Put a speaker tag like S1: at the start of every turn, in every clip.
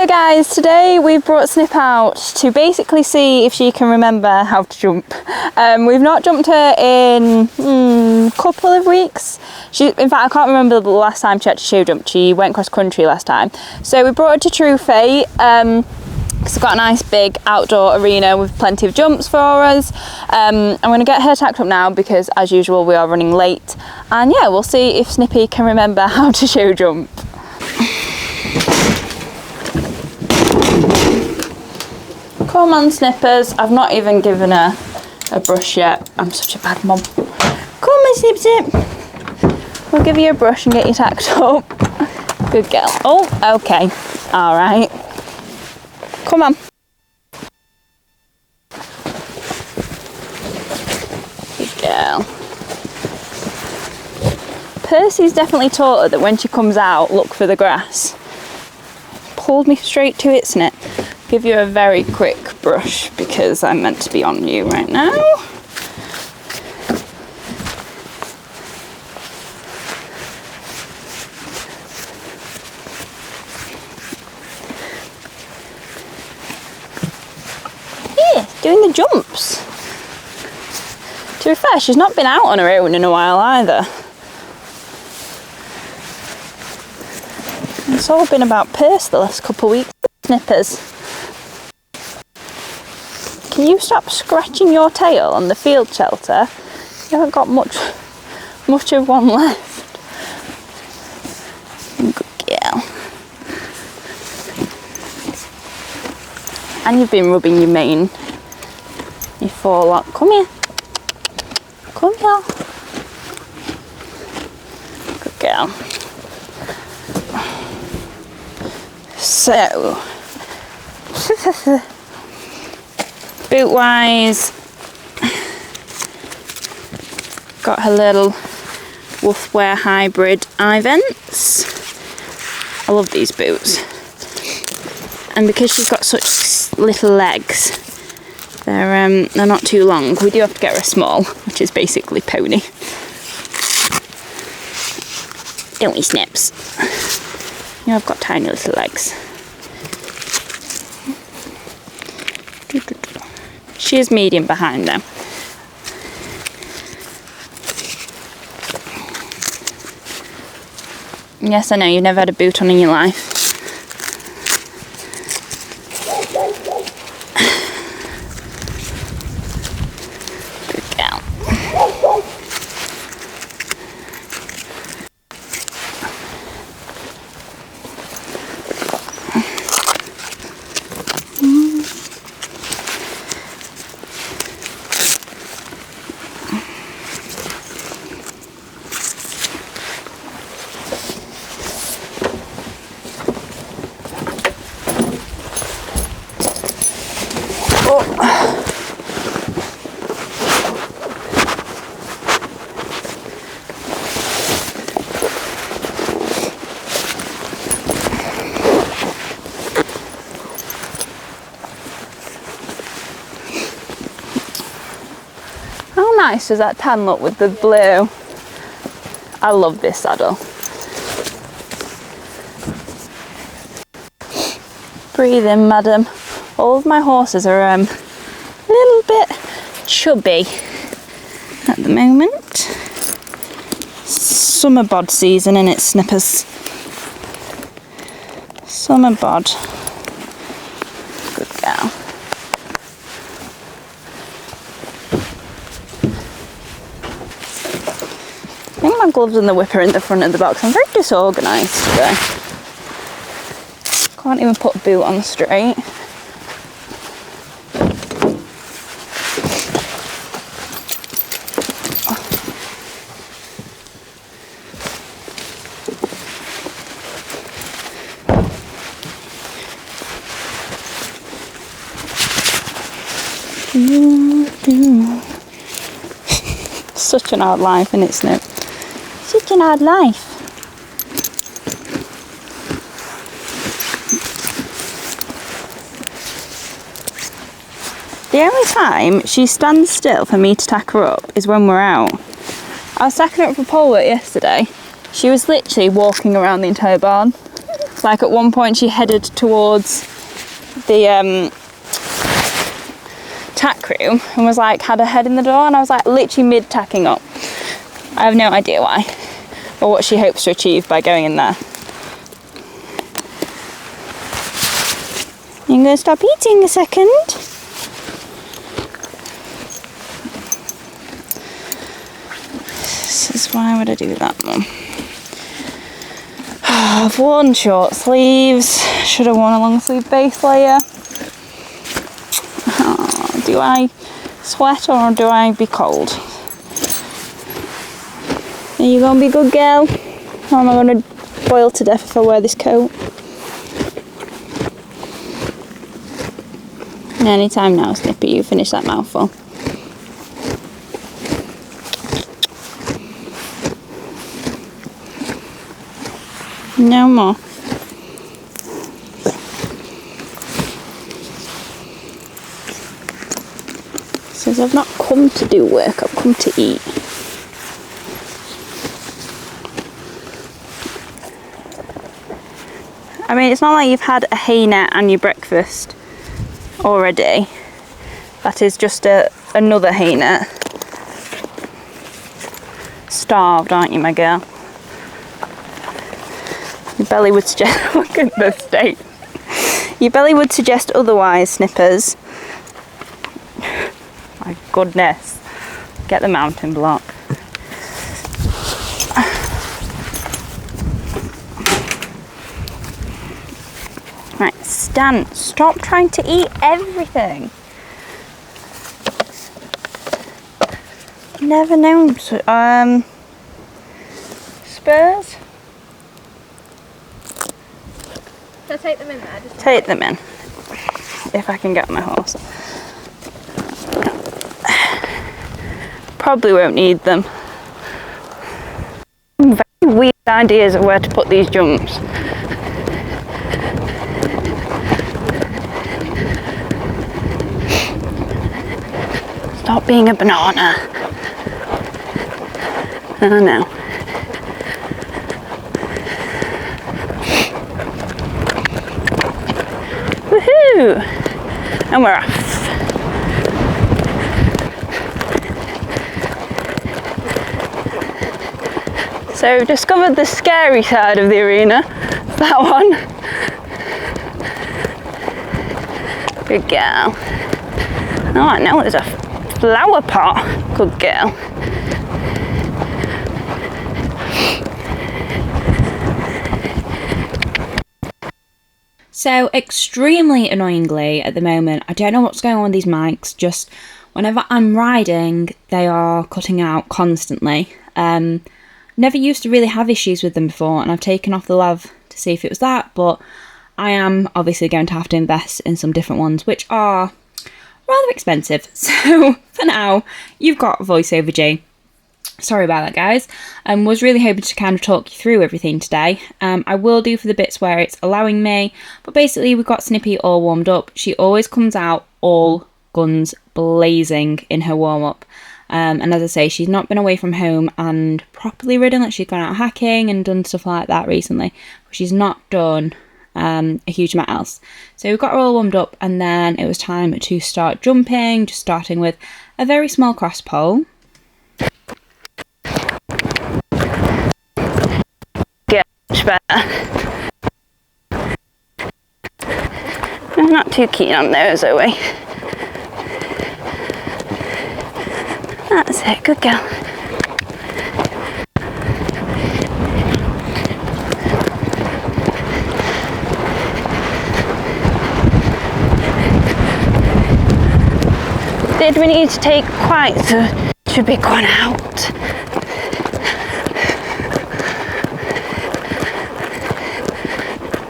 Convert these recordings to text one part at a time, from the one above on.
S1: Hello guys, today we've brought Snip out to basically see if she can remember how to jump. We've not jumped her in a couple of weeks. In fact, I can't remember the last time she actually show jumped. She went cross country last time. So we brought her to True Fate. It's got a nice big outdoor arena with plenty of jumps for us. I'm going to get her tacked up now because as usual we are running late. And yeah, we'll see if Snippy can remember how to show jump. Come on, Snippers. I've not even given her a brush yet. I'm such a bad mum. Come on, Snip Snip. We'll give you a brush and get you tacked up. Good girl. Oh, okay. All right. Come on. Good girl. Percy's definitely taught her that when she comes out, look for the grass. Pulled me straight to it, Snip. Give you a very quick brush because I'm meant to be on you right now. Yeah, doing the jumps. To be fair, she's not been out on her own in a while either. It's all been about Percy the last couple of weeks. Snippers. Can you stop scratching your tail on the field shelter? You haven't got much of one left. Good girl. And you've been rubbing your mane. You forelock. Come here. Come here. Good girl. So, boot wise, got her little Wolf Wear Hybrid Ivents. I love these boots. And because she's got such little legs, they're not too long. We do have to get her a small, which is basically pony. Don't we, Snips? You know, I've got tiny little legs. She is medium behind though. Yes, I know, you've never had a boot on in your life. Good girl. How nice does that tan look with the blue? I love this saddle. Breathe in, madam. All of my horses are a little bit chubby at the moment. Summer bod season in its Snippers. Summer bod. Good girl. I think my gloves and the whip are in the front of the box. I'm very disorganised today. Can't even put a boot on straight. Such an hard life, isn't it, Snip? Such an hard life. The only time she stands still for me to tack her up is when we're out. I was tacking her up for pole work yesterday. She was literally walking around the entire barn. Like at one point she headed towards the tack room and was like, had her head in the door, and I was like literally mid tacking up. I have no idea why or what she hopes to achieve by going in there. I'm going to stop eating a second. This is why would I do that, Mum? I've worn short sleeves. Should have worn a long sleeve base layer. Oh, do I sweat or do I be cold? Are you going to be a good girl? Or am I going to boil to death if I wear this coat? Anytime now, Snippy, you finish that mouthful. No more. Says I've not come to do work, I've come to eat. I mean, it's not like you've had a hay net and your breakfast already. That is just another hay net. Starved, aren't you, my girl? Your belly would suggest, look at the state. Your belly would suggest otherwise, Snippers. My goodness. Get the mountain block. Right, Stan, stop trying to eat everything. Never known. Spurs?
S2: Can I take them in there?
S1: Take them in. If I can get on my horse. Probably won't need them. Very weird ideas of where to put these jumps. Stop being a banana. Oh no. Woohoo! And we're off. So discovered the scary side of the arena. That one. Good girl. Oh, I know there's a flower pot. Good girl. So extremely annoyingly at the moment, I don't know what's going on with these mics, just whenever I'm riding, they are cutting out constantly. Never used to really have issues with them before, and I've taken off the lav to see if it was that, but I am obviously going to have to invest in some different ones, which are rather expensive. So for now, you've got VoiceOver G. Sorry about that, guys. Was really hoping to kind of talk you through everything today. I will do for the bits where it's allowing me, but basically we've got Snippy all warmed up. She always comes out all guns blazing in her warm-up. And as I say, she's not been away from home and properly ridden. Like, she's gone out hacking and done stuff like that recently, but she's not done a huge amount else. So we got her all warmed up, and then it was time to start jumping, just starting with a very small cross pole. Get much better. I'm not too keen on those, are we? That's it, good girl. Did we need to take quite a big one out?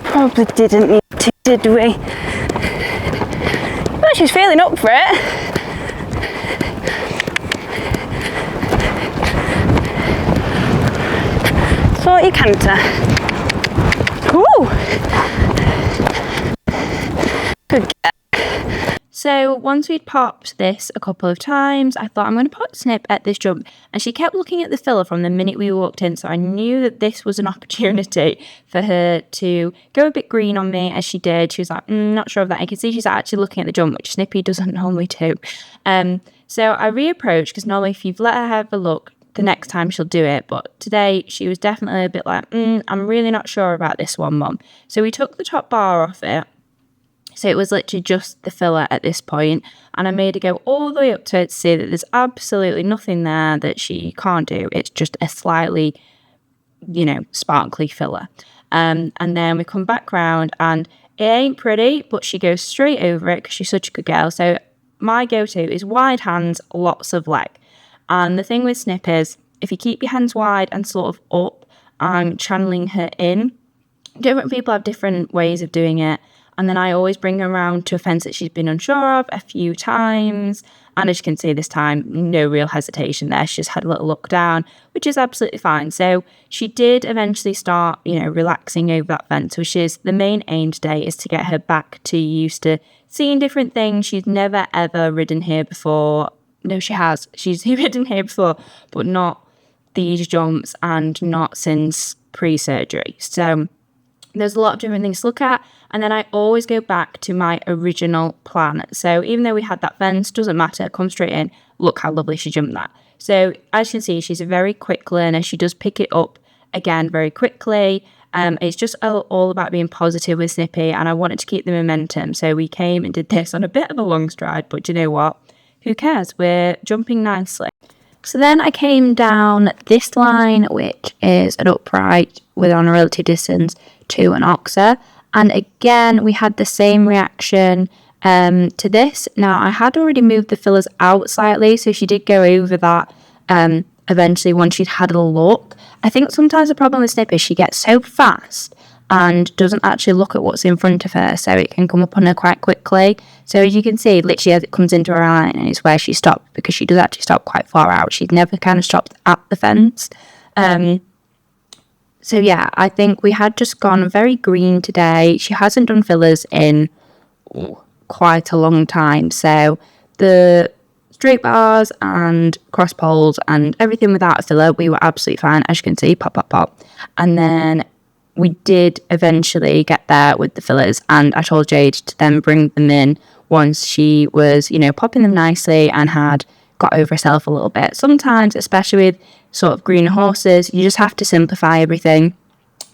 S1: Probably didn't need to, did we? Well, she's feeling up for it. Sort your canter. Ooh. Good girl.
S3: So once we'd popped this a couple of times, I thought I'm going to put Snip at this jump. And she kept looking at the filler from the minute we walked in. So I knew that this was an opportunity for her to go a bit green on me, as she did. She was like, not sure of that. I can see she's actually looking at the jump, which Snippy doesn't normally do. So I reapproached, because normally if you've let her have a look, the next time she'll do it. But today she was definitely a bit like, I'm really not sure about this one, Mum. So we took the top bar off it. So it was literally just the filler at this point, and I made her go all the way up to it to see that there's absolutely nothing there that she can't do. It's just a slightly, sparkly filler. And then we come back round, and it ain't pretty, but she goes straight over it because she's such a good girl. So my go-to is wide hands, lots of leg. And the thing with Snip is, if you keep your hands wide and sort of up and channeling her in, different people have different ways of doing it. And then I always bring her around to a fence that she's been unsure of a few times. And as you can see this time, no real hesitation there. She just had a little look down, which is absolutely fine. So she did eventually start, relaxing over that fence, which is the main aim today, is to get her back to used to seeing different things. She's never, ever ridden here before. No, she has. She's ridden here before, but not these jumps and not since pre-surgery. So there's a lot of different things to look at. And then I always go back to my original plan. So even though we had that fence, doesn't matter, come straight in. Look how lovely she jumped that. So as you can see, she's a very quick learner. She does pick it up again very quickly. It's just all about being positive with Snippy, and I wanted to keep the momentum. So we came and did this on a bit of a long stride, but you know what? Who cares? We're jumping nicely. So then I came down this line, which is an upright with on a relative distance to an oxer. And again, we had the same reaction to this. Now, I had already moved the fillers out slightly, so she did go over that eventually once she'd had a look. I think sometimes the problem with Snip is she gets so fast and doesn't actually look at what's in front of her, so it can come up on her quite quickly. So as you can see, literally as it comes into her line, and it's where she stopped, because she does actually stop quite far out. She'd never kind of stopped at the fence. So yeah, I think we had just gone very green today. She hasn't done fillers in quite a long time. So the straight bars and cross poles and everything without a filler, we were absolutely fine. As you can see, pop, pop, pop. And then we did eventually get there with the fillers, and I told Jade to then bring them in once she was, popping them nicely and had got over herself a little bit. Sometimes, especially with sort of green horses, you just have to simplify everything.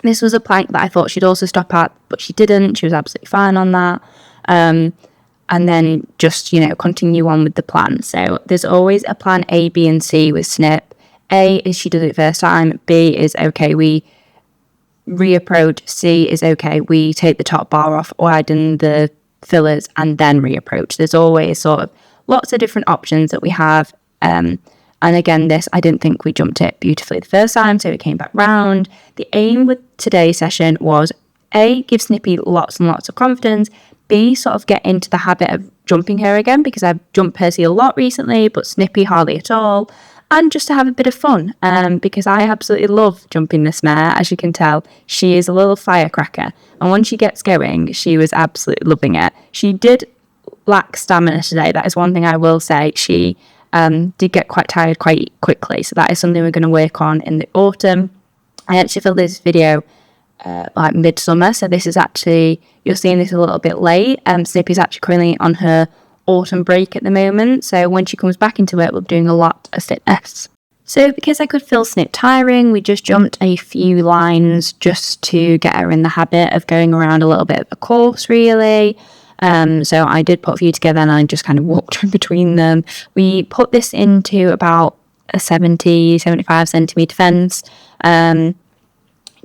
S3: This was a plank that I thought she'd also stop at, but she didn't. She was absolutely fine on that. And then just, continue on with the plan. So there's always a plan A, B, and C with Snip. A is she does it first time. B is, okay, we reapproach. C is, okay, we take the top bar off, widen the fillers, and then reapproach. There's always sort of lots of different options that we have. And again, this, I didn't think we jumped it beautifully the first time, so it came back round. The aim with today's session was A, give Snippy lots and lots of confidence. B, sort of get into the habit of jumping her again, because I've jumped Percy a lot recently, but Snippy hardly at all. And just to have a bit of fun, because I absolutely love jumping this mare. As you can tell, she is a little firecracker. And once she gets going, she was absolutely loving it. She did lack stamina today. That is one thing I will say. She did get quite tired quite quickly. So that is something we're going to work on in the autumn. I actually filmed this video like midsummer. So this is actually, you're seeing this a little bit late. Snippy's actually currently on her autumn break at the moment, so when she comes back into it, we're doing a lot of fitness. So because I could feel Snip tiring, we just jumped a few lines just to get her in the habit of going around a little bit of a course, really. So I did put a few together and I just kind of walked in between them. We put this into about a 75 centimetre fence,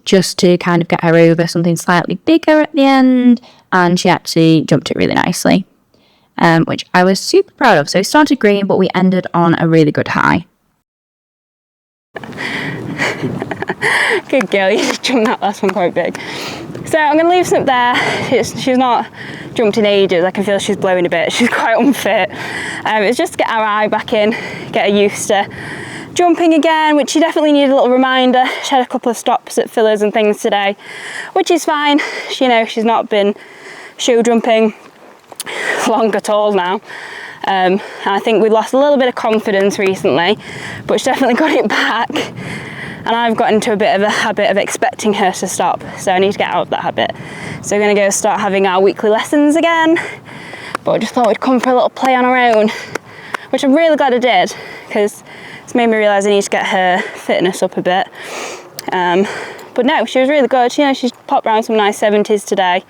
S3: just to kind of get her over something slightly bigger at the end, and she actually jumped it really nicely. Which I was super proud of. So we started green, but we ended on a really good high.
S1: Good girl, you jumped that last one quite big. So I'm going to leave Snip there. She's not jumped in ages. I can feel she's blowing a bit. She's quite unfit. It's just to get our eye back in, get her used to jumping again, which she definitely needed a little reminder. She had a couple of stops at fillers and things today, which is fine. She's not been show jumping long at all now. And I think we lost a little bit of confidence recently, but she's definitely got it back. And I've got into a bit of a habit of expecting her to stop, so I need to get out of that habit. So we're going to go start having our weekly lessons again, but I just thought we'd come for a little play on our own, which I'm really glad I did, because it's made me realise I need to get her fitness up a bit. But no, she was really good. You know, she's popped round some nice 70s today,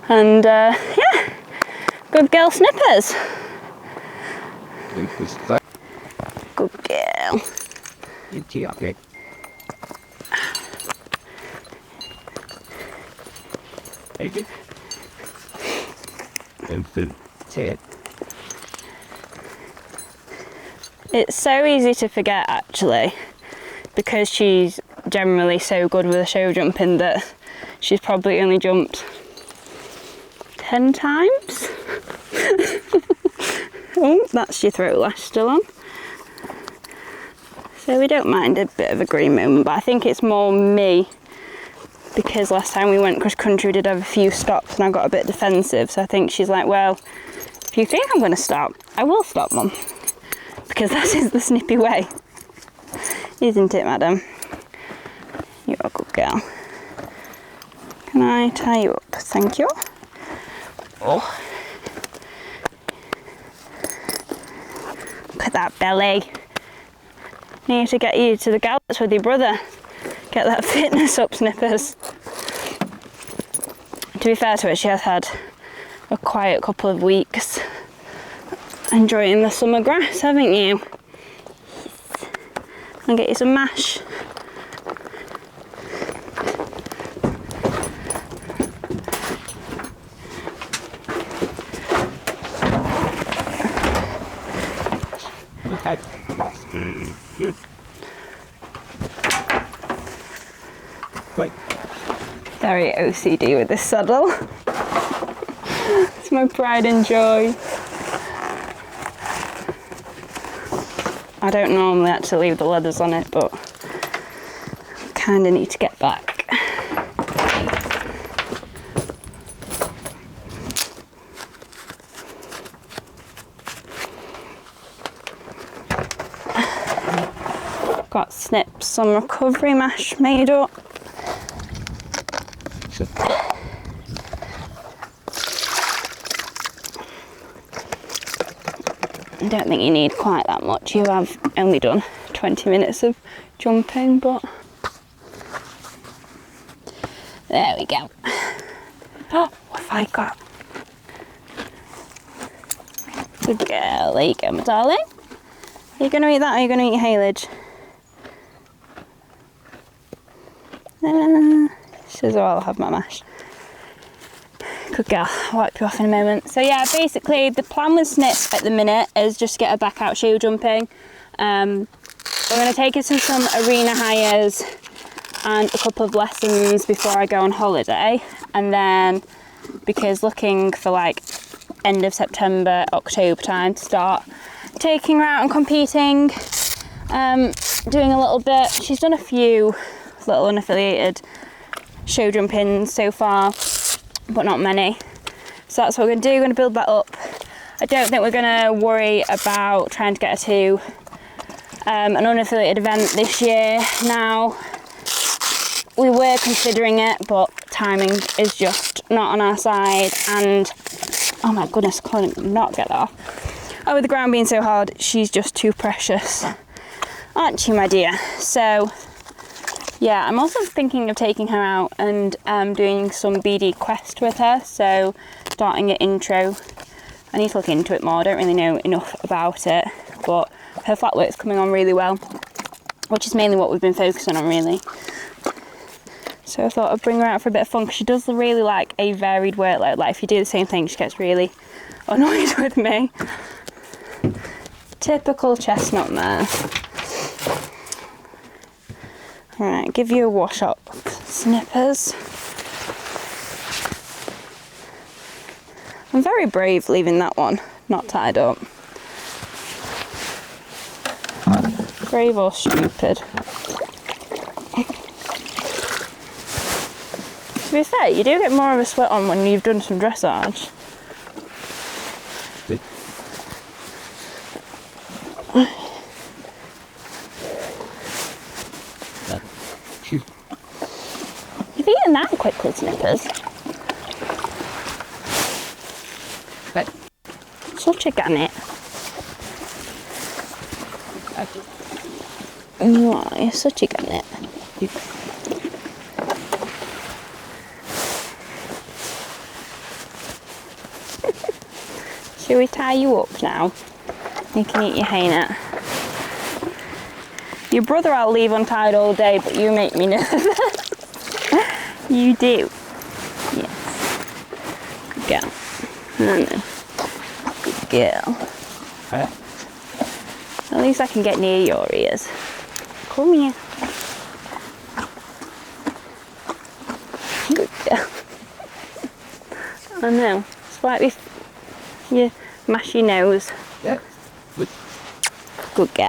S1: and yeah, good girl Snippers. Good girl. It's so easy to forget actually, because she's generally so good with the show jumping that she's probably only jumped 10 times. Oh, that's your throat lash still on. So we don't mind a bit of a green moment, but I think it's more me, because last time we went cross country we did have a few stops and I got a bit defensive, so I think she's like, well, if you think I'm going to stop, I will stop, Mum, because that is the Snippy way, isn't it, madam? You're a good girl. Can I tie you up? Thank you. Oh, look at that belly. Need to get you to the gallops with your brother. Get that fitness up, Snippers. To be fair to her, she has had a quiet couple of weeks enjoying the summer grass, haven't you? I'll get you some mash. Very OCD with this saddle. It's my pride and joy. I don't normally actually leave the leathers on it, but I kind of need to get back. Got Snip some recovery mash made up. I don't think you need quite that much. You have only done 20 minutes of jumping, but there we go. Oh, what have I got? Good girl. There you go, my darling. Are you going to eat that or are you going to eat your haylage? She says, oh, I'll have my mash. Good girl. I'll wipe you off in a moment. So yeah, basically the plan with Snip at the minute is just to get her back out show jumping. We're going to take her to some arena hires and a couple of lessons before I go on holiday, and then because looking for like end of September, October time to start taking her out and competing, doing a little bit. She's done a few little unaffiliated show jumpings so far, but not many. So that's what we're going to do. We're going to build that up. I don't think we're going to worry about trying to get her to an unaffiliated event this year. Now, we were considering it, but timing is just not on our side. And oh my goodness, I can't not get that off. Oh, with the ground being so hard, she's just too precious, aren't you, my dear? So yeah, I'm also thinking of taking her out and doing some BD quest with her, so starting an intro. I need to look into it more, I don't really know enough about it, but her flat work's coming on really well, which is mainly what we've been focusing on really. So I thought I'd bring her out for a bit of fun, because she does really like a varied workload. Like if you do the same thing, she gets really annoyed with me. Typical chestnut mare. Right, give you a wash up, Snippers. I'm very brave leaving that one not tied up. Brave or stupid? To be fair, you do get more of a sweat on when you've done some dressage. You've eaten that quickly, Snippers. Such a gannet. Oh, you're such a gannet. Shall we tie you up now? You can eat your hay nut. Your brother I'll leave untied all day, but you make me nervous. You do. Yes. Good girl. Good girl. At least I can get near your ears. Come here. Good girl. I know. Slightly. You mash your nose.
S4: Yeah.
S1: Good girl.